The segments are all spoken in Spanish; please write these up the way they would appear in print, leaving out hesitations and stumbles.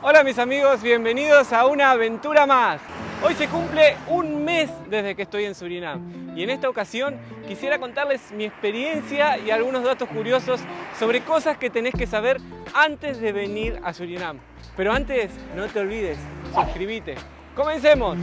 Hola mis amigos, bienvenidos a una aventura más. Hoy se cumple un mes desde que estoy en Surinam y en esta ocasión quisiera contarles mi experiencia y algunos datos curiosos sobre cosas que tenés que saber antes de venir a Surinam. Pero antes, no te olvides, suscríbete. ¡Comencemos!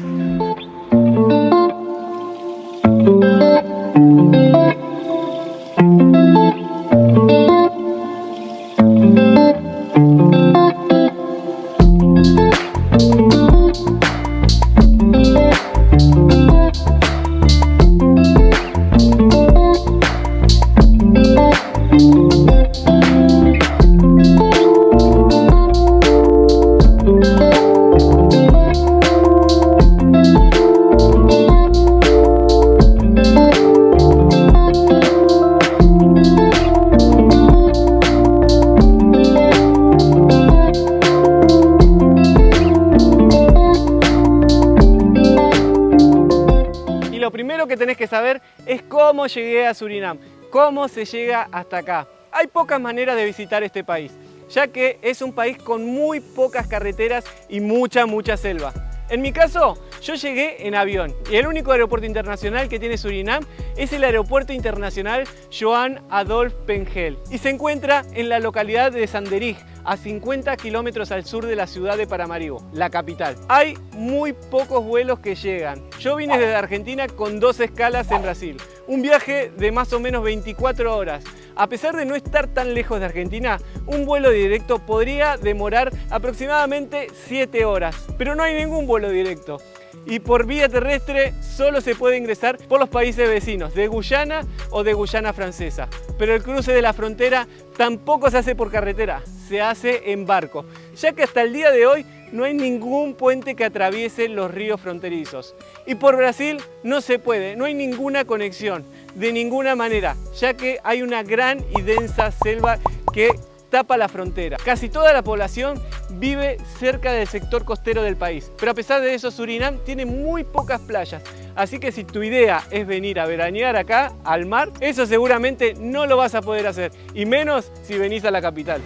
Lo primero que tenés que saber es cómo llegué a Surinam, cómo se llega hasta acá. Hay pocas maneras de visitar este país, ya que es un país con muy pocas carreteras y mucha selva. En mi caso, yo llegué en avión y el único aeropuerto internacional que tiene Surinam es el Aeropuerto Internacional Johan Adolf Pengel y se encuentra en la localidad de Sanderij, a 50 kilómetros al sur de la ciudad de Paramaribo, la capital. Hay muy pocos vuelos que llegan. Yo vine desde Argentina con 2 escalas en Brasil, un viaje de más o menos 24 horas. A pesar de no estar tan lejos de Argentina, un vuelo directo podría demorar aproximadamente 7 horas, pero no hay ningún vuelo directo. Y por vía terrestre solo se puede ingresar por los países vecinos de Guyana o de Guyana Francesa. Pero el cruce de la frontera tampoco se hace por carretera, se hace en barco, ya que hasta el día de hoy no hay ningún puente que atraviese los ríos fronterizos. Y por Brasil no se puede, no hay ninguna conexión, de ninguna manera, ya que hay una gran y densa selva que tapa la frontera. Casi toda la población vive cerca del sector costero del país, pero a pesar de eso Surinam tiene muy pocas playas, así que si tu idea es venir a veranear acá al mar, eso seguramente no lo vas a poder hacer, y menos si venís a la capital.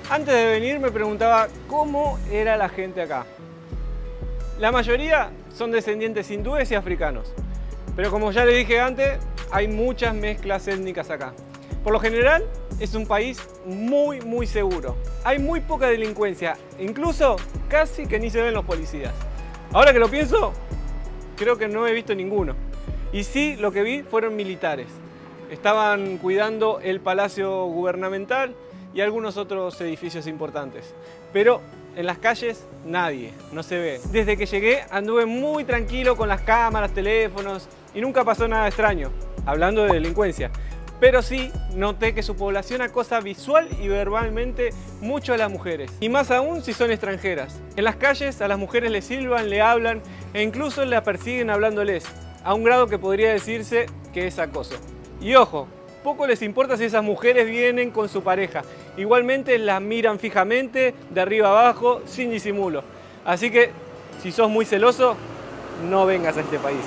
Antes de venir me preguntaba cómo era la gente acá. La mayoría son descendientes hindúes y africanos, pero como ya les dije antes, hay muchas mezclas étnicas acá. Por lo general, es un país muy seguro. Hay muy poca delincuencia, incluso casi que ni se ven los policías. Ahora que lo pienso, creo que no he visto ninguno. Y sí, lo que vi fueron militares. Estaban cuidando el palacio gubernamental y algunos otros edificios importantes. Pero en las calles nadie, no se ve. Desde que llegué anduve muy tranquilo con las cámaras, teléfonos y nunca pasó nada extraño, hablando de delincuencia. Pero sí noté que su población acosa visual y verbalmente mucho a las mujeres, y más aún si son extranjeras. En las calles a las mujeres les silban, le hablan e incluso las persiguen hablándoles, a un grado que podría decirse que es acoso. Y ojo, poco les importa si esas mujeres vienen con su pareja, igualmente las miran fijamente, de arriba abajo, sin disimulo. Así que, si sos muy celoso, no vengas a este país.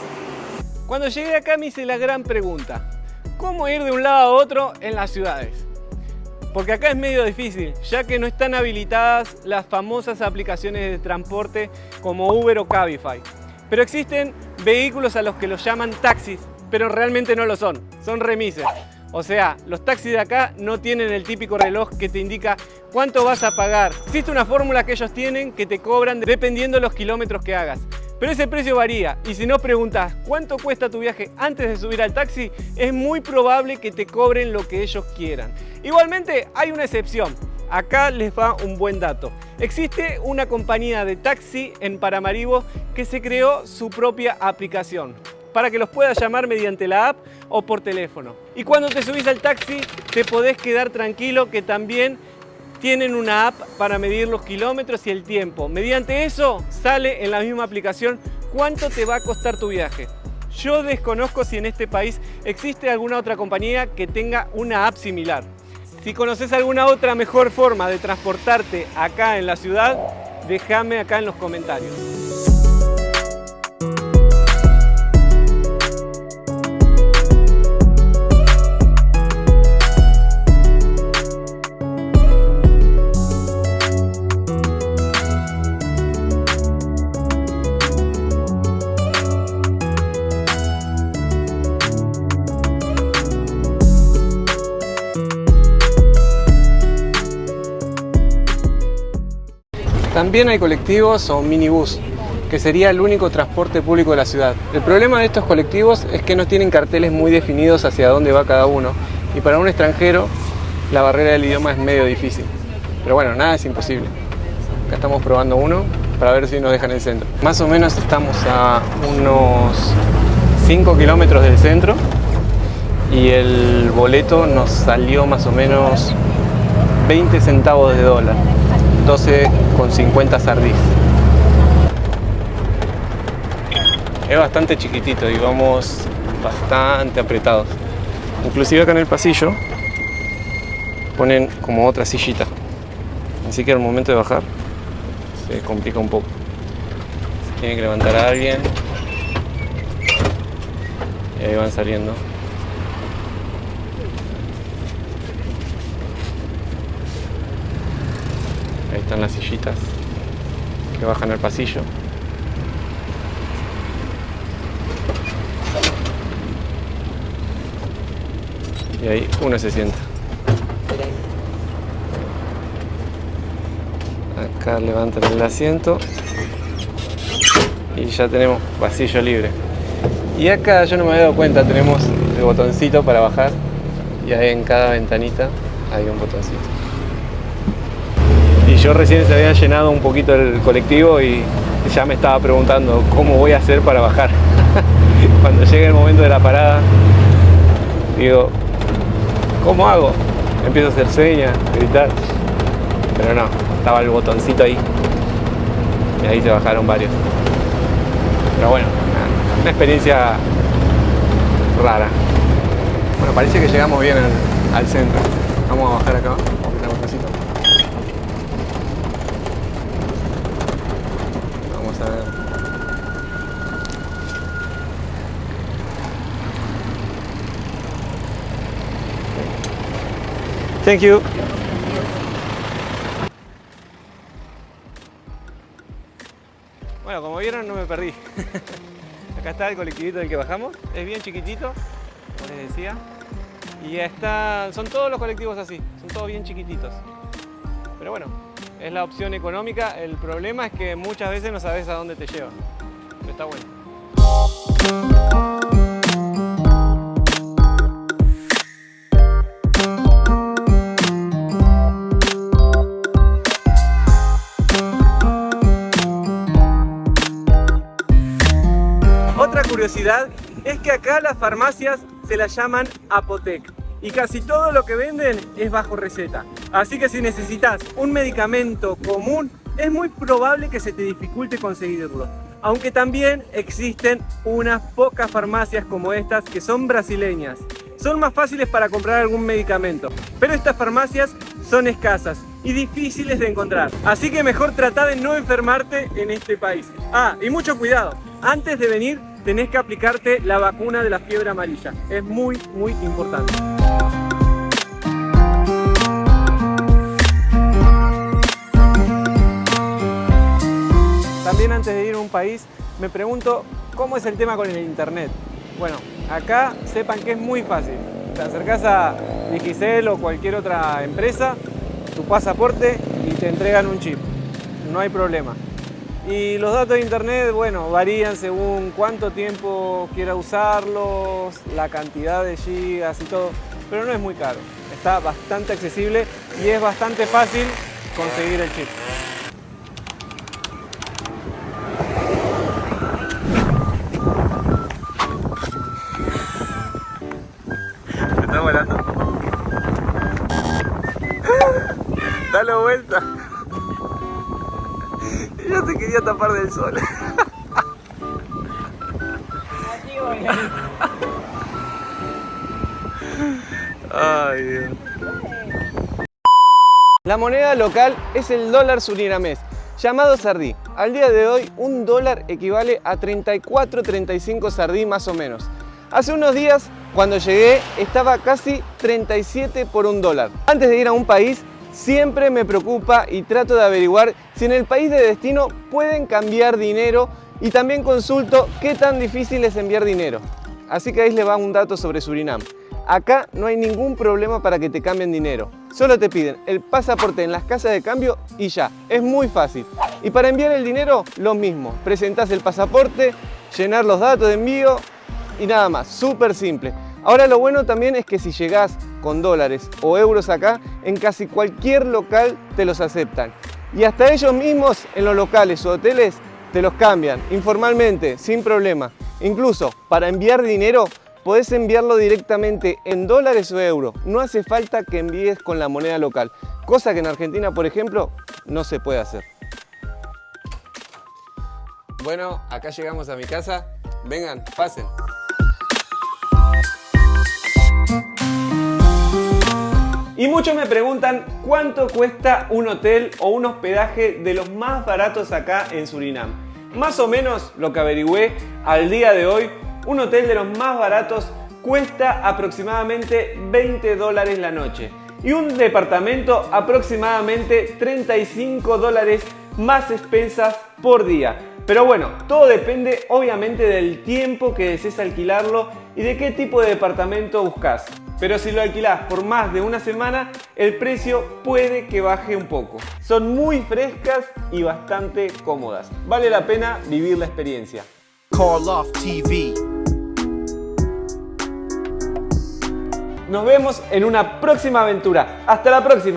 Cuando llegué acá me hice la gran pregunta: ¿cómo ir de un lado a otro en las ciudades? Porque acá es medio difícil, ya que no están habilitadas las famosas aplicaciones de transporte como Uber o Cabify. Pero existen vehículos a los que los llaman taxis, pero realmente no lo son, son remises. O sea, los taxis de acá no tienen el típico reloj que te indica cuánto vas a pagar. Existe una fórmula que ellos tienen que te cobran dependiendo de los kilómetros que hagas. Pero ese precio varía, y si no preguntas cuánto cuesta tu viaje antes de subir al taxi, es muy probable que te cobren lo que ellos quieran. Igualmente hay una excepción. Acá les va un buen dato. Existe una compañía de taxi en Paramaribo que se creó su propia aplicación para que los puedas llamar mediante la app o por teléfono. Y cuando te subís al taxi te podés quedar tranquilo que también tienen una app para medir los kilómetros y el tiempo. Mediante eso sale en la misma aplicación cuánto te va a costar tu viaje. Yo desconozco si en este país existe alguna otra compañía que tenga una app similar. Si conoces alguna otra mejor forma de transportarte acá en la ciudad, déjame acá en los comentarios. También hay colectivos o minibús, que sería el único transporte público de la ciudad. El problema de estos colectivos es que no tienen carteles muy definidos hacia dónde va cada uno, y para un extranjero la barrera del idioma es medio difícil. Pero bueno, nada es imposible. Acá estamos probando uno para ver si nos dejan en el centro. Más o menos estamos a unos 5 kilómetros del centro y el boleto nos salió más o menos 20 centavos de dólar, 12,50 sardís. Es bastante chiquitito y vamos bastante apretados. Inclusive acá en el pasillo ponen como otra sillita, así que al momento de bajar se complica un poco. Se tiene que levantar a alguien y ahí van saliendo. Ahí están las sillitas que bajan al pasillo. Y ahí uno se sienta. Acá levantan el asiento y ya tenemos pasillo libre. Y acá, yo no me había dado cuenta, tenemos el botoncito para bajar y ahí en cada ventanita hay un botoncito. Y yo recién se había llenado un poquito el colectivo y ya me estaba preguntando cómo voy a hacer para bajar. Cuando llegue el momento de la parada, digo, ¿cómo hago? Empiezo a hacer señas, gritar, pero no, estaba el botoncito ahí y ahí se bajaron varios. Pero bueno, una experiencia rara. Bueno, parece que llegamos bien al centro. Vamos a bajar acá, vamos a apretar el botoncito. Vamos a ver. Thank you. Bueno, como vieron, no me perdí. Acá está el colectivito del que bajamos. Es bien chiquitito, como les decía. Y son todos los colectivos así, son todos bien chiquititos. Pero bueno, es la opción económica. El problema es que muchas veces no sabes a dónde te lleva. Pero está bueno. Otra curiosidad es que acá las farmacias se las llaman Apothec y casi todo lo que venden es bajo receta. Así que si necesitas un medicamento común, es muy probable que se te dificulte conseguirlo. Aunque también existen unas pocas farmacias como estas que son brasileñas. Son más fáciles para comprar algún medicamento, pero estas farmacias son escasas y difíciles de encontrar. Así que mejor trata de no enfermarte en este país. Ah, y mucho cuidado, antes de venir tenés que aplicarte la vacuna de la fiebre amarilla. Es muy, muy importante. También antes de ir a un país me pregunto cómo es el tema con el internet. Bueno, acá sepan que es muy fácil. Te acercás a Digicel o cualquier otra empresa, tu pasaporte y te entregan un chip. No hay problema. Y los datos de internet, bueno, varían según cuánto tiempo quiera usarlos, la cantidad de gigas y todo, pero no es muy caro. Está bastante accesible y es bastante fácil conseguir el chip. ¿Me está volando? Dale vuelta. Ella se quería tapar del sol. Ay, Dios. La moneda local es el dólar surinamés, llamado sardí. Al día de hoy, un dólar equivale a 34-35 sardí más o menos. Hace unos días, cuando llegué, estaba casi 37 por un dólar. Antes de ir a un país, siempre me preocupa y trato de averiguar si en el país de destino pueden cambiar dinero y también consulto qué tan difícil es enviar dinero. Así que ahí les va un dato sobre Surinam. Acá no hay ningún problema para que te cambien dinero. Solo te piden el pasaporte en las casas de cambio y ya. Es muy fácil. Y para enviar el dinero, lo mismo. Presentás el pasaporte, llenar los datos de envío y nada más. Súper simple. Ahora lo bueno también es que si llegás con dólares o euros acá, en casi cualquier local te los aceptan. Y hasta ellos mismos en los locales o hoteles te los cambian informalmente, sin problema. Incluso para enviar dinero, podés enviarlo directamente en dólares o euros. No hace falta que envíes con la moneda local, cosa que en Argentina, por ejemplo, no se puede hacer. Bueno, acá llegamos a mi casa. Vengan, pasen. Y muchos me preguntan cuánto cuesta un hotel o un hospedaje de los más baratos acá en Surinam. Más o menos lo que averigüé al día de hoy, un hotel de los más baratos cuesta aproximadamente $20 la noche y un departamento aproximadamente $35 más expensas por día. Pero bueno, todo depende obviamente del tiempo que desees alquilarlo y de qué tipo de departamento buscas. Pero si lo alquilás por más de una semana, el precio puede que baje un poco. Son muy frescas y bastante cómodas. Vale la pena vivir la experiencia. Karloff TV. Nos vemos en una próxima aventura. Hasta la próxima.